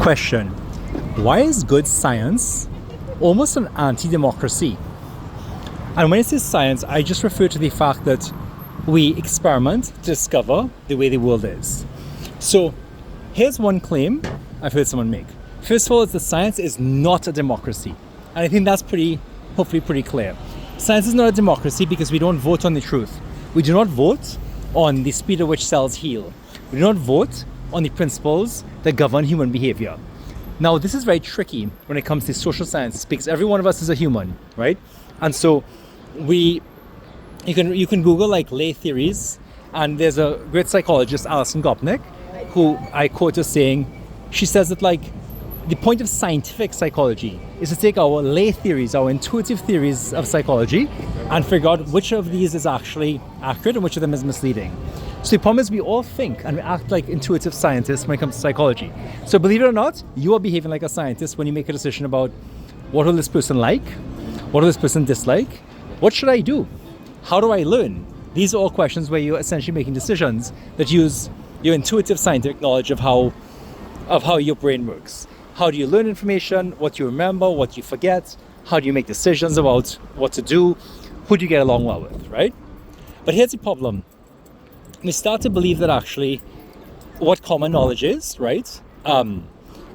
Question: why is good science almost an anti-democracy? And when I say science, I just refer to the fact that we experiment to discover the way the world is. So here's one claim I've heard someone make. First of all, is that science is not a democracy. And I think that's hopefully pretty clear. Science is not a democracy because we don't vote on the truth. We do not vote on the speed at which cells heal. We do not vote on the principles that govern human behavior. Now, this is very tricky when it comes to social sciences because every one of us is a human, right? And so you can Google like lay theories, and there's a great psychologist, Alison Gopnik, who I quote as saying, she says that like the point of scientific psychology is to take our lay theories, our intuitive theories of psychology, and figure out which of these is actually accurate and which of them is misleading. So the problem is we all think and we act like intuitive scientists when it comes to psychology. So believe it or not, you are behaving like a scientist when you make a decision about what will this person like, what will this person dislike, what should I do, how do I learn? These are all questions where you're essentially making decisions that use your intuitive scientific knowledge of how your brain works. How do you learn information, what do you remember, what do you forget, how do you make decisions about what to do, who do you get along well with, right? But here's the problem. We start to believe that actually what common knowledge is, right,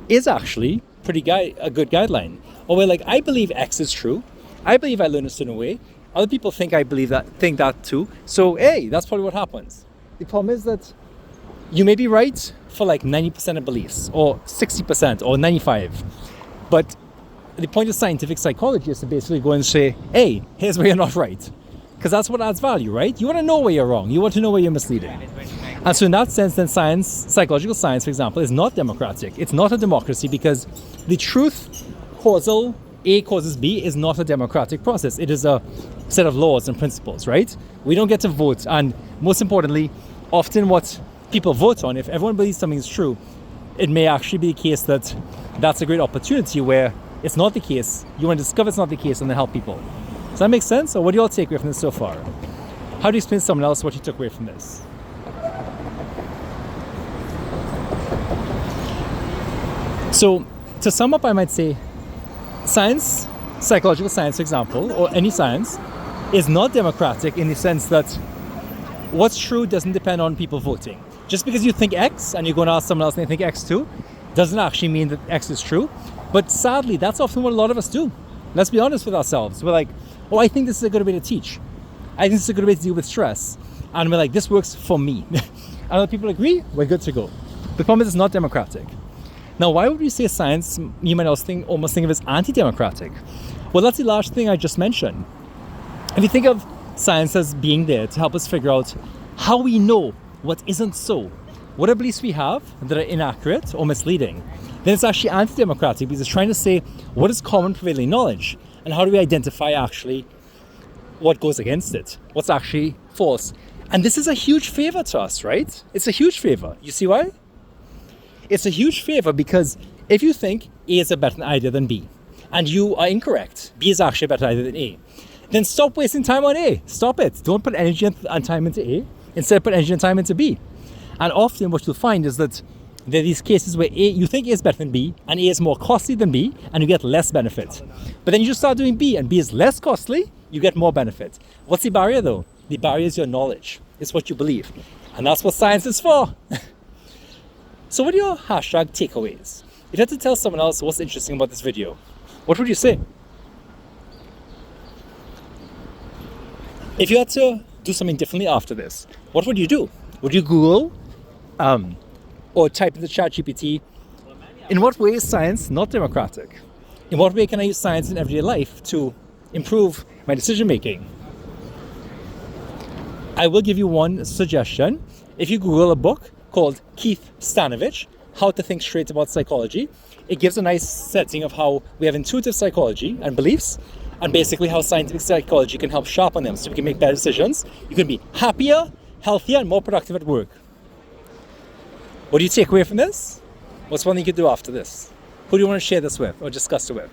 is actually a good guideline. Or we're like, I believe X is true. I believe I learn a certain way. Other people think think that too. So, hey, that's probably what happens. The problem is that you may be right for like 90% of beliefs, or 60%, or 95%. But the point of scientific psychology is to basically go and say, hey, here's where you're not right. Because that's what adds value, right? You want to know where you're wrong. You want to know where you're misleading. And so in that sense, then psychological science, for example, is not democratic. It's not a democracy because the truth causal A causes B is not a democratic process. It is a set of laws and principles, right? We don't get to vote. And most importantly, often what people vote on, if everyone believes something is true, it may actually be the case that that's a great opportunity where it's not the case. You want to discover it's not the case and then help people. Does that make sense? Or what do you all take away from this so far? How do you explain to someone else what you took away from this? So, to sum up, I might say science, psychological science, for example, or any science, is not democratic in the sense that what's true doesn't depend on people voting. Just because you think X and you go and ask someone else and they think X too, doesn't actually mean that X is true. But sadly, that's often what a lot of us do. Let's be honest with ourselves. We're like, oh, I think this is a good way to teach. I think this is a good way to deal with stress. And we're like, this works for me. And other people agree, we're good to go. The problem is it's not democratic. Now, why would we say science, you might almost think of as anti-democratic? Well, that's the last thing I just mentioned. If you think of science as being there to help us figure out how we know what isn't so, what are beliefs we have that are inaccurate or misleading, then it's actually anti-democratic because it's trying to say what is common prevailing knowledge and how do we identify actually what goes against it, what's actually false. And this is a huge favor to us, right? It's a huge favor. You see why? It's a huge favor because if you think A is a better idea than B and you are incorrect, B is actually a better idea than A, then stop wasting time on A. Stop it. Don't put energy and time into A. Instead, put energy and time into B. And often what you'll find is that there are these cases where A, you think A is better than B, and A is more costly than B, and you get less benefit. But then you just start doing B, and B is less costly, you get more benefit. What's the barrier though? The barrier is your knowledge. It's what you believe. And that's what science is for. So what are your hashtag takeaways? If you had to tell someone else what's interesting about this video, what would you say? If you had to do something differently after this, what would you do? Would you Google or type into ChatGPT, in what way is science not democratic? In what way can I use science in everyday life to improve my decision making? I will give you one suggestion. If you Google a book called Keith Stanovich, How to Think Straight About Psychology, it gives a nice setting of how we have intuitive psychology and beliefs, and basically how scientific psychology can help sharpen them so we can make better decisions. You can be happier, healthier, and more productive at work. What do you take away from this? What's one thing you could do after this? Who do you want to share this with or discuss it with?